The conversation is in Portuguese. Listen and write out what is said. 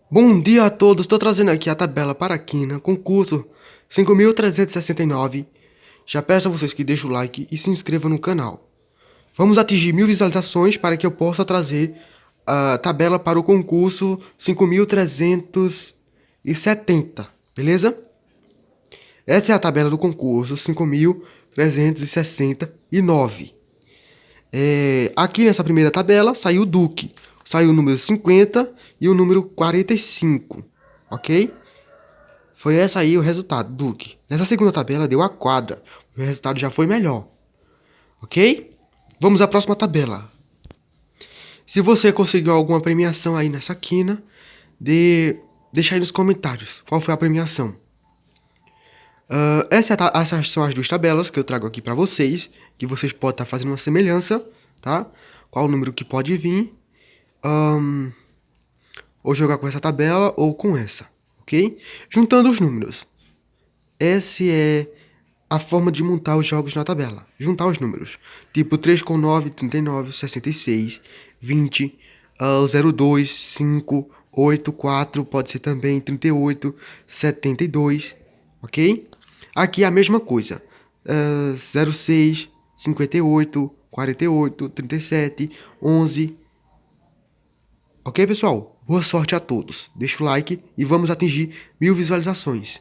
Bom dia a todos, estou trazendo aqui a tabela para a quina, concurso 5.369. Já peço a vocês que deixem o like e se inscrevam no canal. Vamos atingir 1.000 visualizações para que eu possa trazer a tabela para o concurso 5.370, beleza? Essa é a tabela do concurso 5.369. Aqui nessa primeira tabela saiu o Duque, saiu o número 50 e o número 45, ok? Foi essa aí o resultado, Duque. Nessa segunda tabela deu a quadra, o resultado já foi melhor, ok? Vamos à próxima tabela. Se você conseguiu alguma premiação aí nessa quina, deixa aí nos comentários qual foi a premiação. Essas são as duas tabelas que eu trago aqui para vocês, que vocês podem estar fazendo uma semelhança, tá? Qual o número que pode vir, ou jogar com essa tabela ou com essa, ok? Juntando os números. Essa é a forma de montar os jogos na tabela. Juntar os números. Tipo 3 com 9, 39, 66, 20, 02, 5, 8, 4, pode ser também 38, 72, ok? Aqui é a mesma coisa. 06, 58, 48, 37, 11. Ok, pessoal? Boa sorte a todos. Deixa o like e vamos atingir 1.000 visualizações.